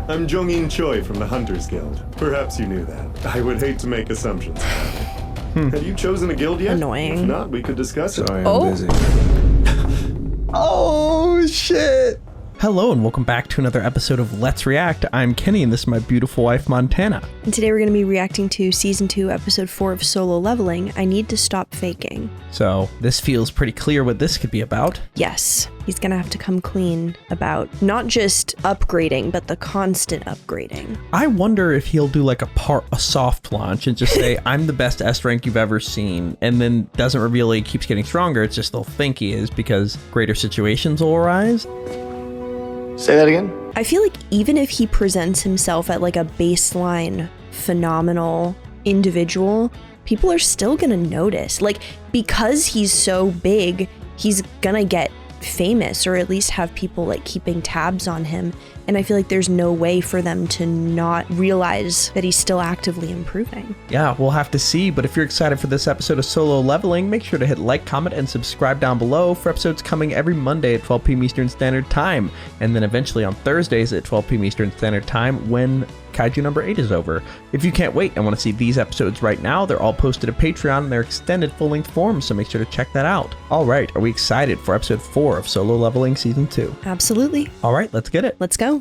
I'm Jong-in Choi from the Hunters Guild. Perhaps you knew that. I would hate to make assumptions about it. Have you chosen a guild yet? Annoying. If not, we could discuss it. Sorry, I'm busy. Oh, shit. Hello and welcome back to another episode of Let's React. I'm Kenny and this is my beautiful wife, Montana. And today we're going to be reacting to Season 2, Episode 4 of Solo Leveling, I Need to Stop Faking. So this feels pretty clear what this could be about. Yes, he's going to have to come clean about not just upgrading, but the constant upgrading. I wonder if he'll do like a soft launch and just say, I'm the best S rank you've ever seen, and then doesn't reveal he keeps getting stronger. It's just they'll think he is because greater situations will arise. Say that again? I feel like even if he presents himself at like a baseline, phenomenal individual, people are still gonna notice. Like, because he's so big, he's gonna get famous, or at least have people like keeping tabs on him. And I feel like there's no way for them to not realize that he's still actively improving. Yeah, we'll have to see, but if you're excited for this episode of Solo Leveling, make sure to hit like, comment, and subscribe down below for episodes coming every Monday at 12 p.m. Eastern Standard Time, and then eventually on Thursdays at 12 p.m. Eastern Standard Time when Kaiju number 8 is over. If you can't wait and want to see these episodes right now, they're all posted at Patreon in their extended full-length form, so make sure to check that out. Alright, are we excited for episode 4 of Solo Leveling Season 2? Absolutely. Alright, let's get it. Let's go.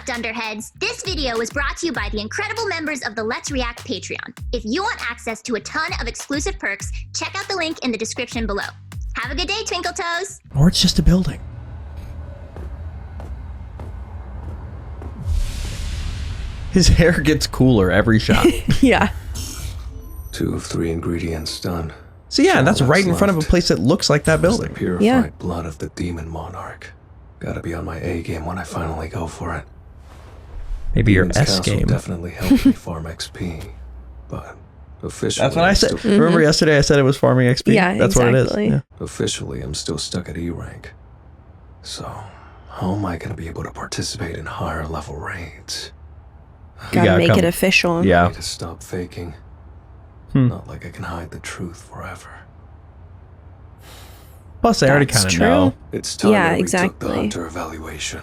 Dunderheads, this video was brought to you by the incredible members of the Let's React Patreon. If you want access to a ton of exclusive perks, check out the link in the description below. Have a good day, Twinkle Toes! Or it's just a building. His hair gets cooler every shot. Yeah. 2 of 3 ingredients done. So yeah, that's right in front of a place that looks like that building. The purified Yeah. blood of the demon monarch. Gotta be on my A game when I finally go for it. Maybe your Demon's S Council game. definitely helped me farm XP, but officially That's what I said. still- Remember yesterday I said it was farming XP? Yeah, That's exactly. what it is. Officially, I'm still stuck at E rank. So, how am I gonna be able to participate in higher level raids? Gotta gotta make come- it official. I Yeah. need to stop faking. Hmm. Not like I can hide the truth forever. Plus, I already That's kind of true. know. It's time Yeah, that we took exactly. the hunter evaluation.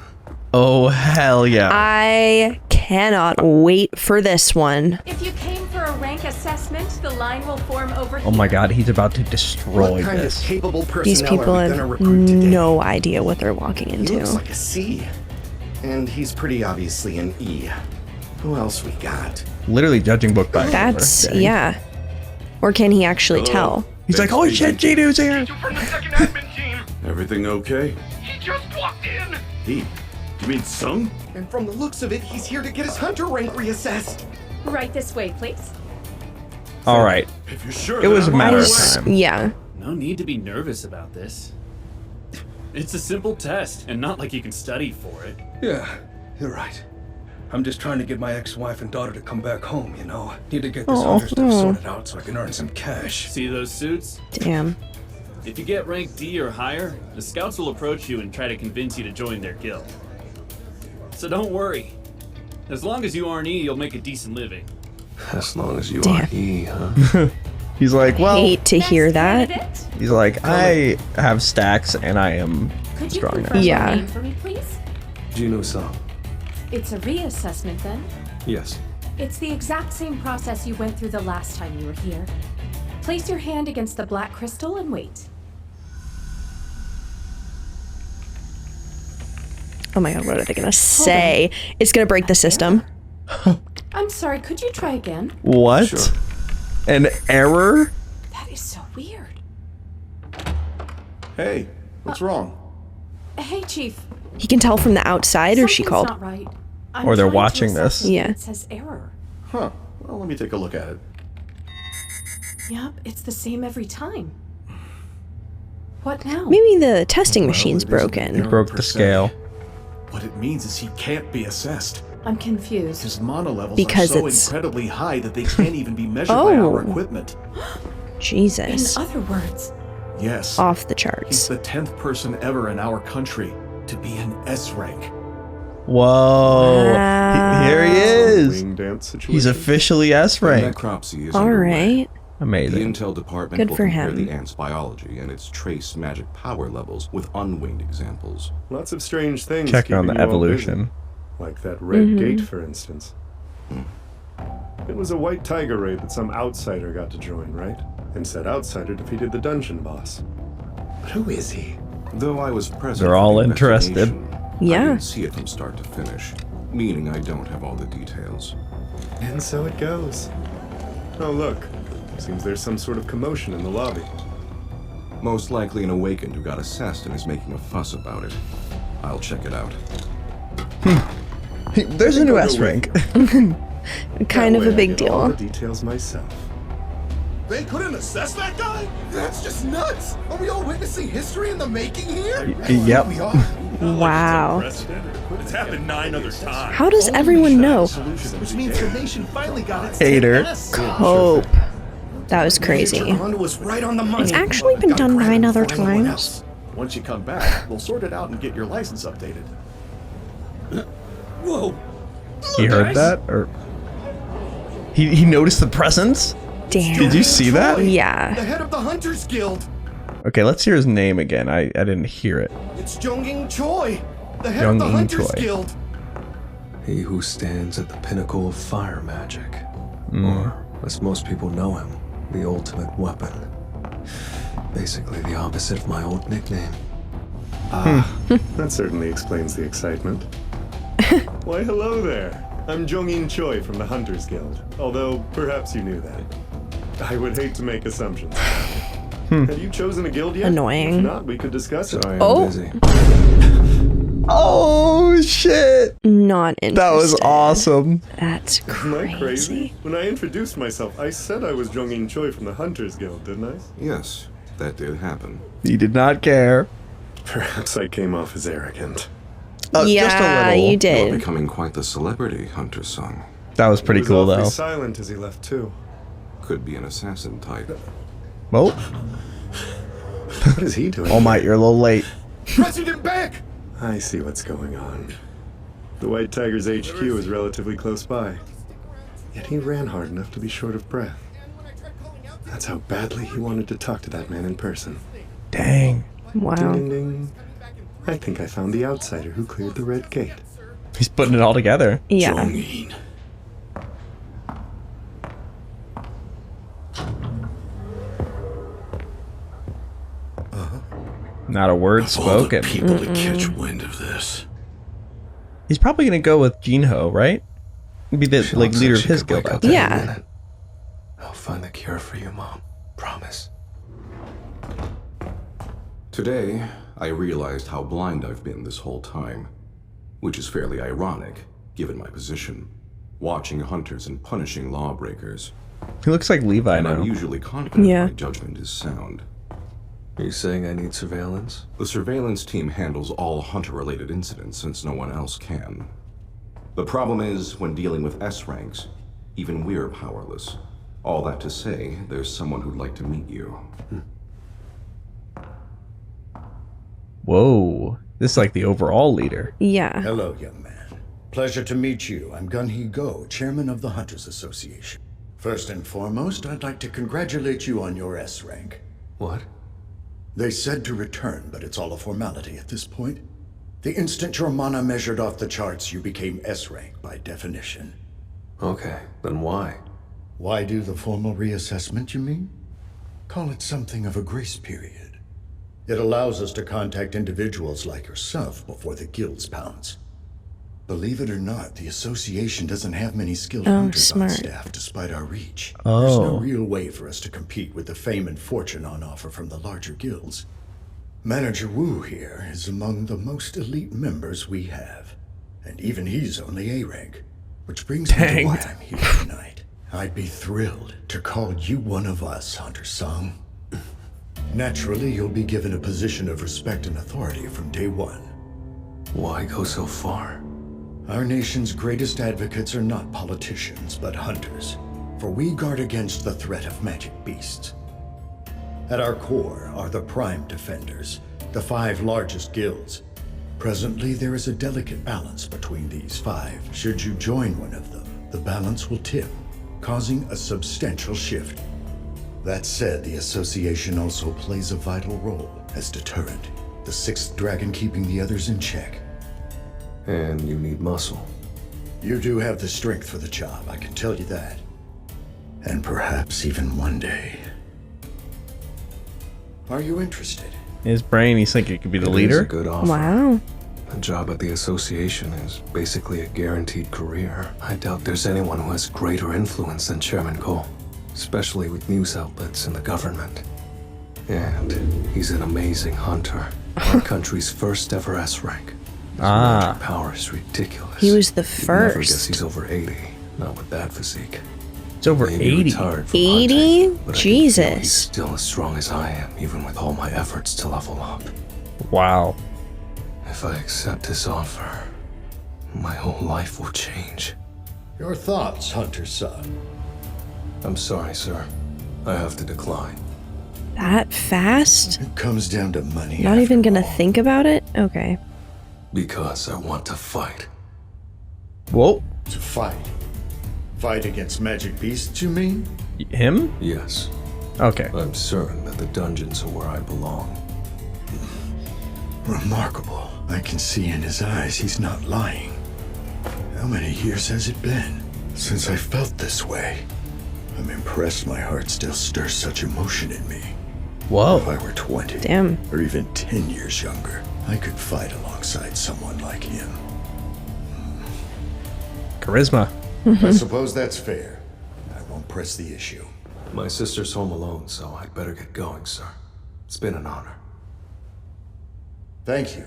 Oh, hell yeah. I cannot wait for this one. If you came for a rank assessment, the line will form over here. Oh my god, he's about to destroy What kind this. of capable personnel These people are we gonna have recruit today? no idea what they're walking He into. looks like a C. And he's pretty obviously an E. Who else we got? Literally judging book by That's, cover. yeah. Or can he actually tell? He's like, oh shit, Jinu's here. From the second admin team. Everything okay? He just walked in. He? You mean Sung? And from the looks of it, he's here to get his hunter rank reassessed. Right this way, please. All right. If you're sure It was a that I'm matter on of my way. time. Yeah. No need to be nervous about this. It's a simple test, and not like you can study for it. Yeah, you're right. I'm just trying to get my ex-wife and daughter to come back home, you know? Need to get this other stuff sorted out so I can earn some cash. See those suits? Damn. If you get rank D or higher, the scouts will approach you and try to convince you to join their guild. So don't worry. As long as you aren't E, you'll make a decent living. As long as you Damn. are E, huh? He's like, well, Hate to hear that. Candidate, he's like, I have stacks and I am could you strong now. confirm Yeah. your name for me, please? Jinwoo-san. It's a reassessment then. Yes. It's the exact same process you went through the last time you were here. Place your hand against the black crystal and wait. Oh my god, what are they gonna say? It's gonna break the system. I'm sorry, could you try again? What? Sure. An error? That is so weird. Hey, what's wrong? Hey, Chief. He can tell from the outside, or she Something's called. not right. I'm Or they're trying to watching assess this. it. Yeah. It says error. Huh. Well, let me take a look at it. Yep, it's the same every time. What now? Maybe the testing machine's it isn't broken. error Broke per the se. scale. What it means is he can't be assessed. I'm confused. His mana levels Because are so it's- incredibly high that they can't even be measured by Oh. our equipment. In Jesus. other words, Yes. Off the He's charts. the 10th person ever in our country to be an S rank. Whoa. Wow. Here he is. Wing dance situation. He's officially S The rank. necropsy is All underway. right. The Amazing. intel department Good will for compare him. the ant's biology and its trace magic power levels with unwinged examples. Lots of strange things. Checking on the keeping you all busy. evolution. Like that red gate, for instance. It was a white tiger raid that some outsider got to join, right? And said outsider defeated the dungeon boss. But who is he? Though I was present, They're for all the interested. investigation, Yeah. I didn't see it from start to finish, meaning I don't have all the details. And so it goes. Oh, look. Seems there's some sort of commotion in the lobby. Most likely an awakened who got assessed and is making a fuss about it. I'll check it out. There's a new S rank. Kind of That a way I big get all deal. the details myself. They couldn't assess that guy? That's just nuts! Are we all witnessing history in the making here? Yep. We are. Wow. It's happened 9 other times. How does everyone know? Which means the nation finally got its Hater. Cope. That was crazy. Honda was right on the money. It's actually been Gotta done grab 9 it other before anyone times. else. Once you come back, we'll sort it out and get your license updated. Whoa! He heard that? Or he noticed the presence? Damn. Did you see that? Yeah. The head of the Hunters Guild. Okay, let's hear his name again. I didn't hear it. It's Jong-in Choi, the head of the Jong-in Hunters Choi. Guild. He who stands at the pinnacle of fire magic. Or, as most people know him, the ultimate weapon. Basically the opposite of my old nickname. That certainly explains the excitement. Why, hello there. I'm Jong-in Choi from the Hunters Guild, although perhaps you knew that. I would hate to make assumptions. Have you chosen a guild yet? Annoying. If not, we could discuss it. Sorry, Oh. I'm busy. Oh shit! Not interested. That was awesome. That's Am I crazy? crazy. When I introduced myself, I said I was Jong-in Choi from the Hunters Guild, didn't I? Yes, that did happen. He did not care. Perhaps I came off as arrogant. Just a Yeah, little. you You're did. becoming quite the celebrity, Hunter-sung. That was pretty He was cool awfully though. silent as he left too. Could be an assassin type. Well, What is he doing? All Might, you're a little late. President back! I see what's going on. The White Tiger's HQ is relatively close by. Yet he ran hard enough to be short of breath. That's how badly he wanted to talk to that man in person. Dang. Ding, Wow. ding, ding. I think I found the outsider who cleared the red gate. He's putting it all together. Yeah. Jong-in. Not a word All the spoken. people to catch wind of this. He's probably gonna go with Jinho, right? Be the She like looks leader like of she his could guild. wake I up think. any Yeah. minute. I'll find the cure for you, Mom. Promise. Today, I realized how blind I've been this whole time, which is fairly ironic, given my position. Watching hunters and punishing lawbreakers. He looks like Levi And I'm now. usually confident Yeah. my judgment is sound. Are you saying I need surveillance? The surveillance team handles all hunter-related incidents since no one else can. The problem is, when dealing with S-ranks, even we're powerless. All that to say, there's someone who'd like to meet you. Whoa. This is like the overall leader. Yeah. Hello, young man. Pleasure to meet you. I'm Gun-hee Go, chairman of the Hunters Association. First and foremost, I'd like to congratulate you on your S rank. What? They said to return, but it's all a formality at this point. The instant your mana measured off the charts, you became S rank by definition. Okay, then why? Why do the formal reassessment, you mean? Call it something of a grace period. It allows us to contact individuals like yourself before the guilds pounce. Believe it or not, the association doesn't have many skilled hunters on smart. staff despite our reach. There's no Oh. real way for us to compete with the fame and fortune on offer from the larger guilds. Manager Wu here is among the most elite members we have. And even he's only A rank. Which brings me to why I'm here tonight. I'd be thrilled to call you one of us, Hunter-sung. Naturally, you'll be given a position of respect and authority from day one. Why go so far? Our nation's greatest advocates are not politicians, but hunters. For we guard against the threat of magic beasts. At our core are the Prime Defenders, the 5 largest guilds. Presently, there is a delicate balance between these 5. Should you join one of them, the balance will tip, causing a substantial shift. That said, the association also plays a vital role as deterrent, the 6th dragon keeping the others in check. And you need muscle. You do have the strength for the job, I can tell you that. And perhaps even one day. Are you interested? In his brain, he's thinking it could be the It is leader. a good offer. Wow. A job at the association is basically a guaranteed career. I doubt there's anyone who has greater influence than Chairman Cole, especially with news outlets and the government. And he's an amazing hunter. Our country's first ever S rank. His magic power is ridiculous. He was the You'd never first. guess he's over 80, not with that physique. It's over Maybe 80. retired from 80? hunting, but I can feel Jesus. he's still as strong as I am, even with all my efforts to level up. Wow. If I accept this offer, my whole life will change. Your thoughts, Hunter Son? I'm sorry, sir. I have to decline. That fast? It comes down to money. Not even gonna think about it? Okay. Because I want to fight. Whoa. To fight? Fight against magic beasts, you mean? Him? Yes. Okay. I'm certain that the dungeons are where I belong. Remarkable. I can see in his eyes he's not lying. How many years has it been since I felt this way? I'm impressed my heart still stirs such emotion in me. Whoa. If I were 20, Damn. or even 10 years younger, I could fight alongside someone like him. Charisma. I suppose that's fair. I won't press the issue. My sister's home alone, so I'd better get going, sir. It's been an honor. Thank you.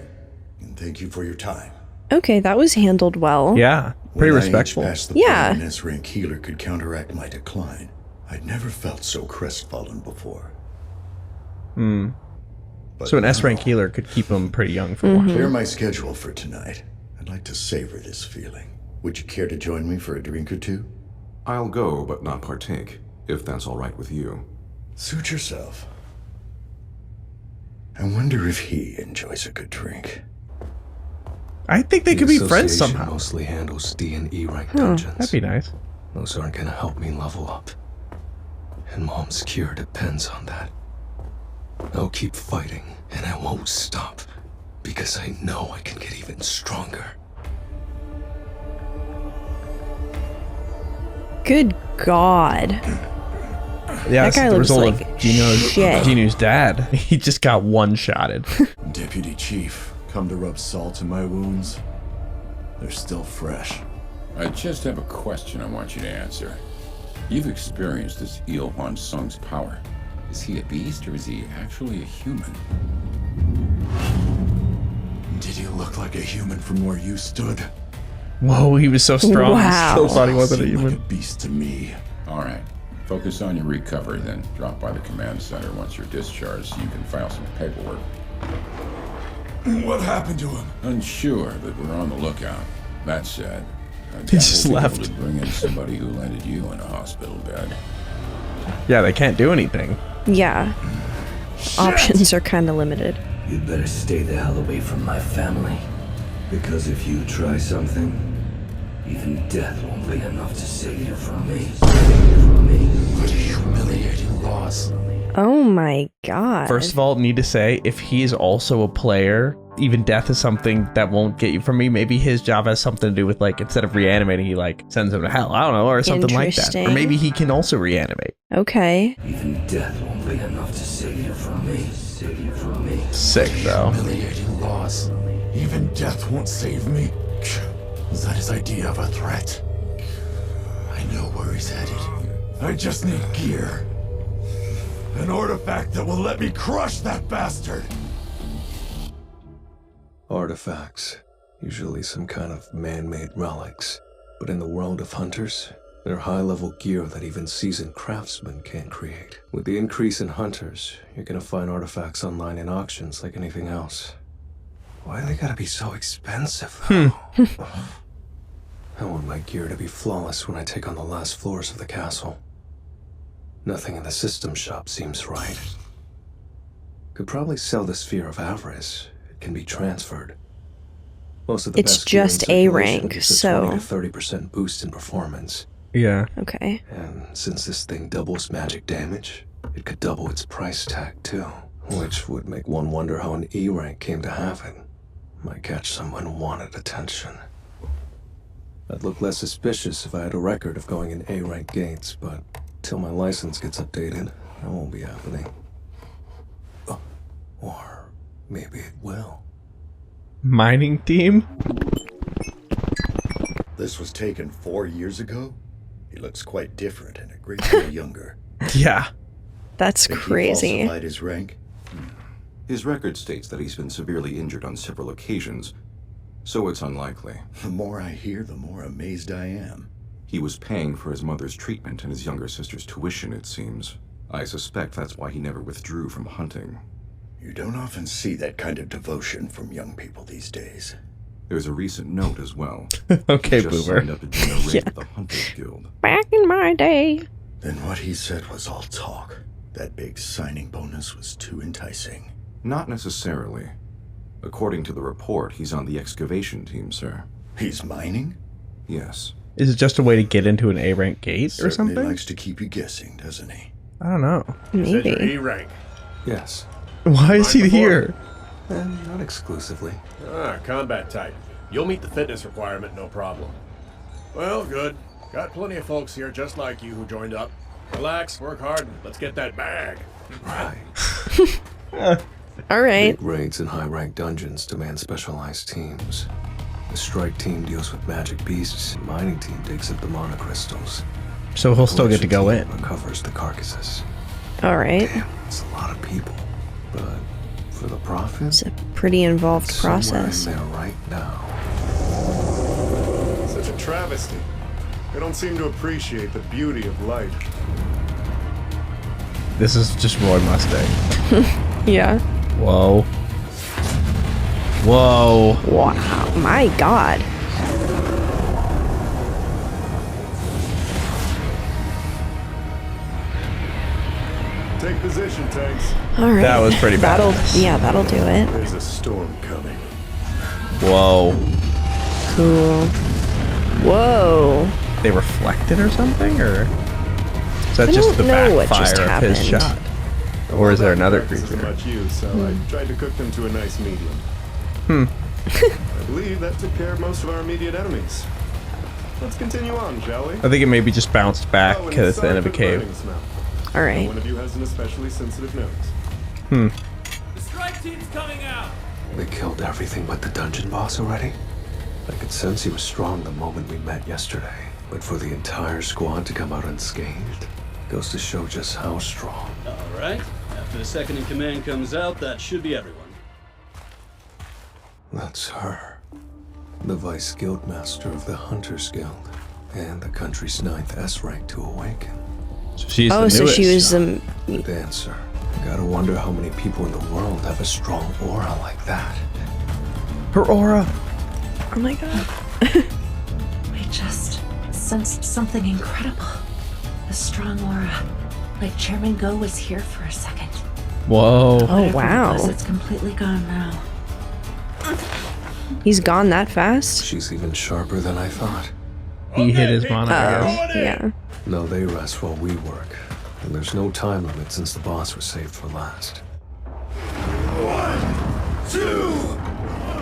And thank you for your time. Okay, that was handled well. Yeah. Pretty When I respectful. aged past the Yeah. point an S-rank healer could counteract my decline, I'd never felt so crestfallen before. But So an S rank now, healer could keep him pretty young for a while. Clear my schedule for tonight. I'd like to savor this feeling. Would you care to join me for a drink or two? I'll go, but not partake, if that's all right with you. Suit yourself. I wonder if he enjoys a good drink. I think they The could be friends association somehow. mostly handles D and E rank dungeons. That'd be nice. Those aren't gonna help me level up. And Mom's cure depends on that. I'll keep fighting, and I won't stop, because I know I can get even stronger. Good God. Yeah, That that's guy the looks result like of Gino's, shit. Gino's dad. He just got one-shotted. Deputy Chief, come to rub salt in my wounds. They're still fresh. I just have a question I want you to answer. You've experienced this Il Hwan Sung's power. Is he a beast or is he actually a human? Did he look like a human from where you stood? Whoa, he was so strong. Wow. Still thought he wasn't a Seemed human. like a beast to me. All right. Focus on your recovery, then drop by the command center once you're discharged so you can file some paperwork. What happened to him? Unsure, but we're on the lookout. That said, I doubt just we'll be left. able to bring in somebody who landed you in a hospital bed. Yeah, they can't do anything. Yeah. Options are kind of limited. You'd better stay the hell away from my family. Because if you try something, even death won't be enough to save you from me. What a humiliating loss. Oh my God. First of all, need to say, if he is also a player, even death is something that won't get you from me. Maybe his job has something to do with, like, instead of reanimating, he, like, sends him to hell. I don't know, or something like that. Or Interesting. maybe he can also reanimate. Okay. Even death won't be enough to save you from me. Sick, though. Humiliating loss. Even death won't save me. Is that his idea of a threat? I know where he's headed. I just need gear. An artifact that will let me crush that bastard. Artifacts. Usually some kind of man-made relics. But in the world of hunters, they're high-level gear that even seasoned craftsmen can't create. With the increase in hunters, you're gonna find artifacts online in auctions like anything else. Why do they gotta be so expensive, though? I want my gear to be flawless when I take on the last floors of the castle. Nothing in the system shop seems right. Could probably sell the Sphere of Avarice. It can be transferred. Most of the It's best gear in just A circulation rank, gets a so 20 to 30% boost in performance. Yeah. Okay. And since this thing doubles magic damage, it could double its price tag too. Which would make one wonder how an E rank came to have it. Might catch some unwanted attention. I'd look less suspicious if I had a record of going in A rank gates, but till my license gets updated, that won't be happening. Oh, or maybe it will. Mining team? This was taken 4 years ago? He looks quite different and a great deal younger. Yeah. That's Think crazy. He falsified his rank? His record states that he's been severely injured on several occasions, so it's unlikely. The more I hear, the more amazed I am. He was paying for his mother's treatment and his younger sister's tuition, it seems. I suspect that's why he never withdrew from hunting. You don't often see that kind of devotion from young people these days. There's a recent note as well. Okay, He just boomer. signed up to join a raid Yeah. with the Hunters Guild. Back in my day. Then what he said was all talk. That big signing bonus was too enticing. Not necessarily. According to the report, he's on the excavation team, sir. He's mining? Yes. Is it just a way to get into an A rank gate or Certainly something? likes to keep you guessing, doesn't he? I don't know. Said you're Maybe. E rank. Yes. Why is he Mine before. here? And not exclusively. Ah, combat type. You'll meet the fitness requirement, no problem. Well, good. Got plenty of folks here just like you who joined up. Relax, work hard, and let's get that bag. Right. All right. Big raids in high-ranked dungeons demand specialized teams. The strike team deals with magic beasts, the mining team digs up the monocrystals. So he'll still get to go in. Collection team recovers the carcasses. All right. Damn, it's a lot of people. But for the profit, It's a pretty involved somewhere process. in there right now. Such a travesty. They don't seem to appreciate the beauty of life. This is just Roy Mustang. Yeah. Whoa. Whoa. Wow. My God. Take position, tanks. All right. That was pretty That'll, badass. yeah, that'll do it. There's a storm coming. Whoa. Cool. Whoa. They reflected or something? Or is that I just don't the know what backfire just of his happened. shot? Or is there another This isn't creature? much use, so I tried to cook them to a nice medium. I believe that took care of most of our immediate enemies. Let's continue on, shall we? I think it maybe just bounced back Oh, and because it's the sorry end of a for the cave. burning smell. All No right. one of you has an especially sensitive nose. The strike team's coming out! They killed everything but the dungeon boss already? I could sense he was strong the moment we met yesterday. But for the entire squad to come out unscathed goes to show just how strong. All right. After the second in command comes out, that should be everyone. That's her. The Vice Guildmaster of the Hunters Guild. And the country's 9th S rank to awaken. So she's Oh, the so newest. she was The dancer. Gotta wonder how many people in the world have a strong aura like that. Her aura. Oh my God. I just sensed something incredible. A strong aura. Like Chairman Go was here for a second. Whoa. Oh, Whatever it wow. was, it's completely gone now. He's gone that fast? She's even sharper than I thought. He hit his mana, I guess. Yeah. No, they rest while we work. And there's no time limit since the boss was saved for last. 1, 2.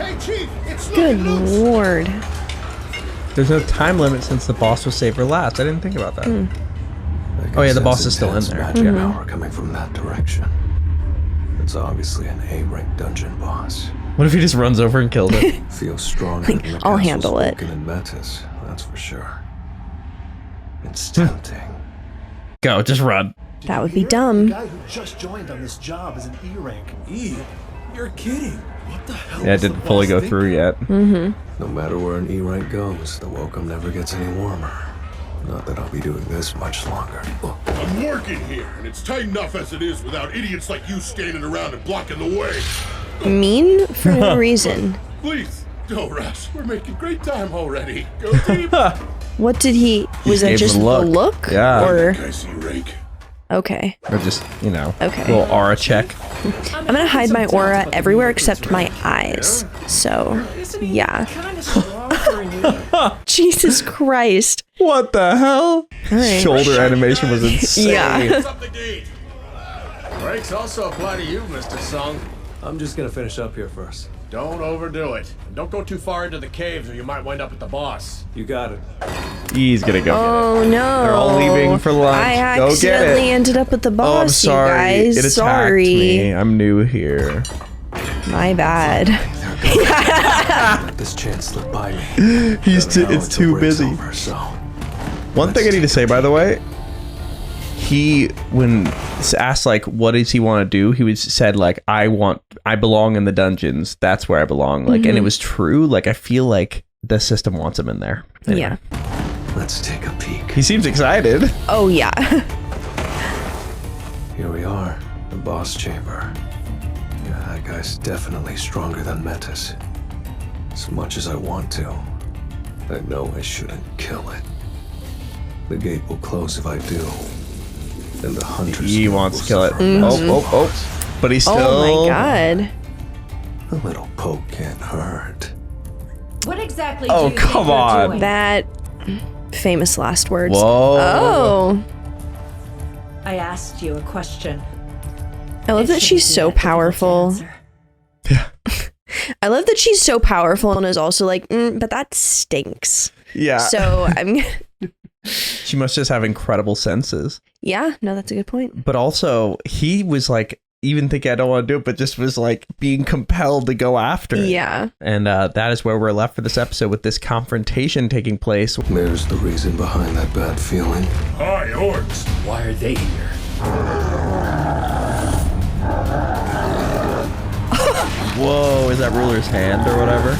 Hey, Chief, it's Good looking loose. Lord. There's no time limit since the boss was saved for last. I didn't think about that. I Oh yeah, can the boss sense is still in intense there. Magic Mm-hmm. power coming from that direction. It's obviously an A-rank dungeon boss. What if he just runs over and kills it? Feels stronger than the I'll castle handle it. spoken in Metis, that's for sure. It's tempting. Go, just run. That would be The dumb. guy who just joined on this job is an E rank. E? You're kidding. What the hell? Yeah, it was the didn't fully boss go thinking? through yet. No matter where an E-rank goes, the welcome never gets any warmer. Not that I'll be doing this much longer. Oh, I'm working here, and it's tight enough as it is without idiots like you standing around and blocking the way. Mean for no reason. Please, don't rush. We're making great time already. Go deep. What did he... Was that gave just the the look. look? Yeah. Or... I see, Rake. Okay. Or just, Okay. little aura check. I'm gonna hide my aura everywhere except my eyes. So, yeah. Jesus Christ. What the hell? Right. Shoulder animation was insane. Yeah. Breaks also apply to you, Mr. Sung. I'm just gonna finish up here first. Don't overdo it. Don't go too far into the caves or you might wind up with the boss. You got it. He's gonna go Oh get it. no. They're all leaving for lunch. I Go get accidentally it. ended up with the Oh, I'm boss, sorry. you guys. It attacked Sorry. me. I'm new here. My bad. Let this chance slip by me. It's too busy. One thing I need to say, by the way, when asked like what does he want to do, he said like I belong in the dungeons. That's where I belong. Like, and it was true. Like, I feel like the system wants him in there. Anyway. Yeah. Let's take a peek. He seems excited. Oh yeah. Here we are, the boss chamber. Yeah, that guy's definitely stronger than Metis. As much as I want to, I know I shouldn't kill it. The gate will close if I do. And the hunters. He wants to kill it. Oh. But he's still. Oh my god. A little poke can't hurt. What exactly Oh, do you come think you're on. doing? That famous last words. Whoa. Oh. I asked you a question. I love that she's so powerful. Yeah. I love that she's so powerful and is also like, but that stinks. Yeah. So I'm. She must just have incredible senses. Yeah, no, that's a good point. But also, he was like, even thinking I don't want to do it, but just was like being compelled to go after it. Yeah. And that is where we're left for this episode with this confrontation taking place. There's the reason behind that bad feeling. Hi, orcs. Why are they here? Whoa, is that ruler's hand or whatever?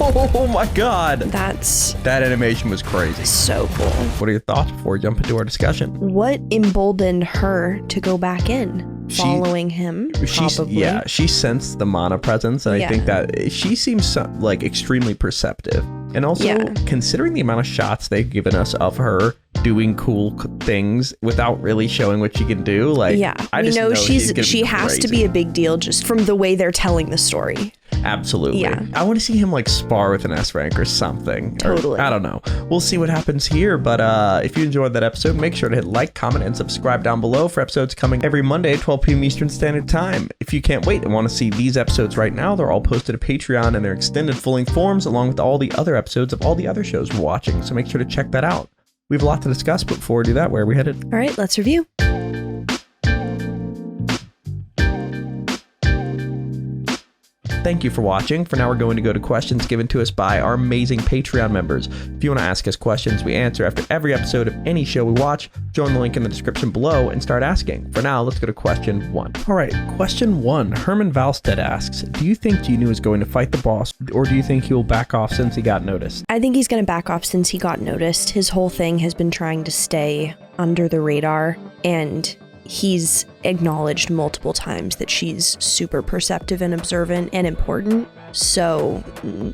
Oh my god. That animation was crazy. So cool. What are your thoughts before we jump into our discussion? What emboldened her to go back in? Following him? Probably. She sensed the mana presence, and I think that she seems like extremely perceptive. And also, considering the amount of shots they've given us of her doing cool things without really showing what she can do, like, I just know she has to be a big deal just from the way they're telling the story. Absolutely. Yeah. I want to see him like spar with an S rank or something. Totally. I don't know. We'll see what happens here. But if you enjoyed that episode, make sure to hit like, comment, and subscribe down below for episodes coming every Monday at 12 p.m. Eastern Standard Time. If you can't wait and want to see these episodes right now, they're all posted to Patreon in their extended full-length forms, along with all the other episodes of all the other shows we're watching. So make sure to check that out. We have a lot to discuss, but before we do that, where are we headed? All right, let's review. Thank you for watching. For now, we're going to go to questions given to us by our amazing Patreon members. If you want to ask us questions we answer after every episode of any show we watch, join the link in the description below and start asking. For now, let's go to question 1. All right, question 1. Herman Valstead asks, do you think Jinwoo is going to fight the boss, or do you think he will back off since he got noticed? I think he's going to back off since he got noticed. His whole thing has been trying to stay under the radar, and he's acknowledged multiple times that she's super perceptive and observant and important. So,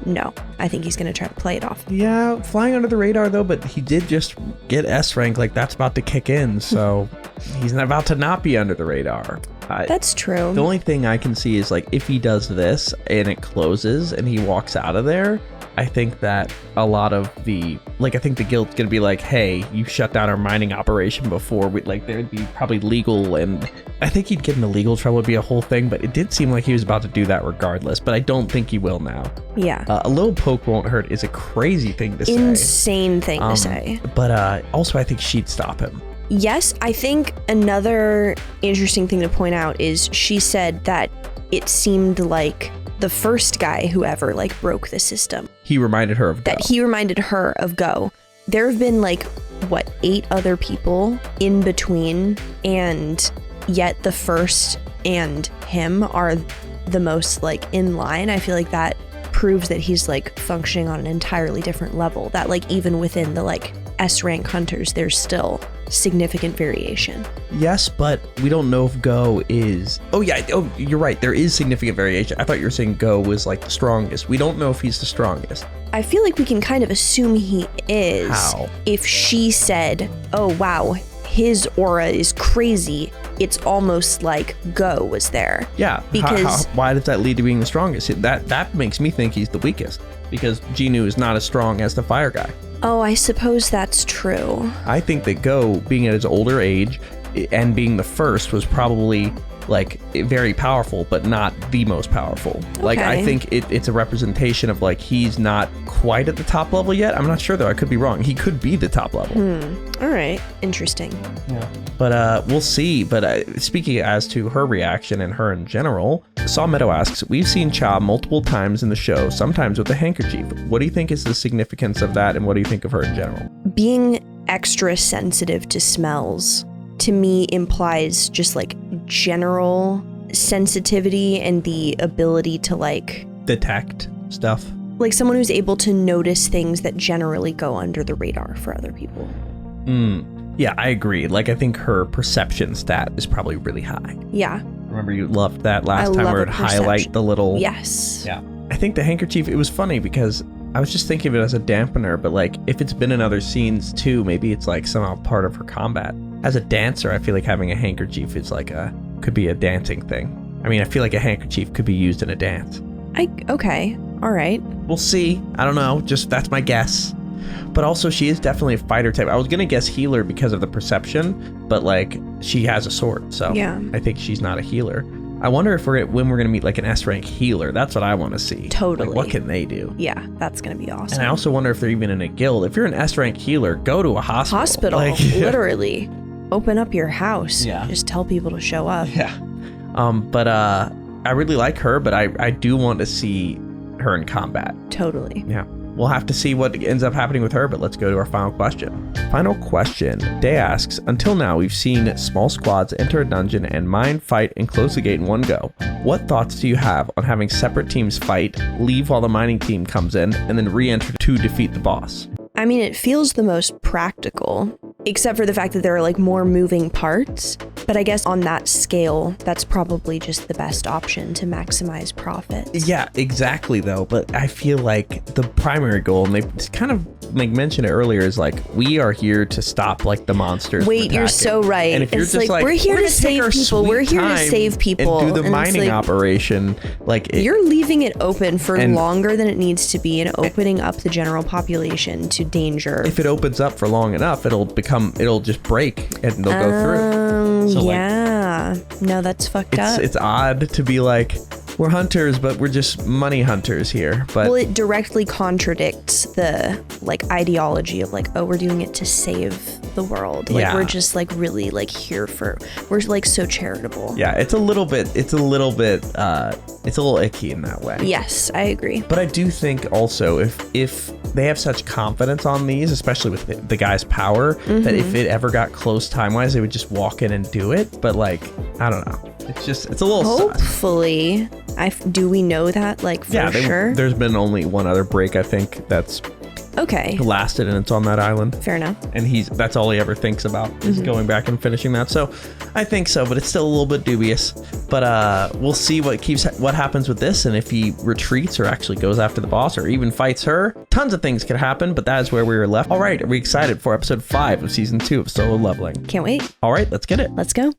no, I think he's going to try to play it off. Yeah, flying under the radar though, but he did just get S rank, like that's about to kick in, so he's not about to not be under the radar. That's true. The only thing I can see is like if he does this and it closes and he walks out of there, I think that a lot of the, like, I think the guild's gonna be like, hey, you shut down our mining operation before, there'd be probably legal, and I think he'd get into legal trouble, would be a whole thing, but it did seem like he was about to do that regardless, but I don't think he will now. Yeah. A little poke won't hurt is a crazy thing to say. Insane thing to say. But also I think she'd stop him. Yes, I think another interesting thing to point out is she said that it seemed like the first guy who ever like broke the system. He reminded her of Go. He reminded her of Go. There have been like, 8 other people in between, and yet the first and him are the most like in line. I feel like that proves that he's like functioning on an entirely different level, that like even within the like S rank hunters, there's still significant variation. Yes, but we don't know if Go is... Oh, yeah. Oh, you're right. There is significant variation. I thought you were saying Go was like the strongest. We don't know if he's the strongest. I feel like we can kind of assume he is. How? If she said, oh, wow, his aura is crazy, it's almost like Go was there. Yeah. Because... why does that lead to being the strongest? That makes me think he's the weakest. Because Jinwoo is not as strong as the fire guy. Oh, I suppose that's true. I think that Go, being at his older age and being the first, was probably like very powerful, but not the most powerful. Okay. Like, I think it's a representation of like, he's not quite at the top level yet. I'm not sure though. I could be wrong. He could be the top level. All right. Interesting. Yeah. But we'll see. But speaking as to her reaction and her in general, Saw Meadow asks, we've seen Cha multiple times in the show, sometimes with a handkerchief. What do you think is the significance of that, and what do you think of her in general? Being extra sensitive to smells, to me, implies just like general sensitivity and the ability to like... detect stuff. Like someone who's able to notice things that generally go under the radar for other people. Yeah, I agree. Like, I think her perception stat is probably really high. Yeah. Remember you loved that last time where it highlight the little... Yes. Yeah. I think the handkerchief, it was funny because I was just thinking of it as a dampener, but like, if it's been in other scenes too, maybe it's like somehow part of her combat. As a dancer, I feel like having a handkerchief is like could be a dancing thing. I mean, I feel like a handkerchief could be used in a dance. Okay. All right. We'll see. I don't know. Just that's my guess. But also, she is definitely a fighter type. I was going to guess healer because of the perception, but like, she has a sword, so yeah. I think she's not a healer. I wonder if when we're going to meet like an S-rank healer. That's what I want to see. Totally. Like, what can they do? Yeah, that's going to be awesome. And I also wonder if they're even in a guild. If you're an S-rank healer, go to a hospital. Like, literally. Open up your house. Yeah. Just tell people to show up. Yeah. But I really like her, but I do want to see her in combat. Totally. Yeah. We'll have to see what ends up happening with her, but let's go to our final question. Final question. Day asks, until now, we've seen small squads enter a dungeon and mine, fight, and close the gate in one go. What thoughts do you have on having separate teams fight, leave while the mining team comes in, and then re-enter to defeat the boss? I mean, it feels the most practical, except for the fact that there are like more moving parts. But I guess on that scale, that's probably just the best option to maximize profits. Yeah, exactly though. But I feel like the primary goal, and they kind of like mentioned it earlier, is like, we are here to stop like the monsters. Wait, you're so right. And if you're it's just like, we're here to save people. We're here to save people. And do the mining operation. Like you're leaving it open for longer than it needs to be and opening up the general population to danger. If it opens up for long enough, it'll just break and they'll go through. So yeah. No, that's fucked up. It's odd to be like, we're hunters, but we're just money hunters here. But well, it directly contradicts the like ideology of like, oh, we're doing it to save the world. Like we're just like really like here for, we're like so charitable. Yeah, it's a little icky in that way. Yes, I agree. But I do think also if they have such confidence on these, especially with the guy's power, that if it ever got close time-wise, they would just walk in and do it. But like, I don't know. It's a little hopefully. Do we know that like for sure? There's been only one other break, I think, that's lasted, and it's on that island. Fair enough. And that's all he ever thinks about is going back and finishing that. So I think so, but it's still a little bit dubious. But we'll see what happens with this, and if he retreats or actually goes after the boss or even fights her. Tons of things could happen, but that is where we were left. All right, are we excited for episode 5 of season 2 of Solo Leveling? Can't wait. All right, let's get it. Let's go.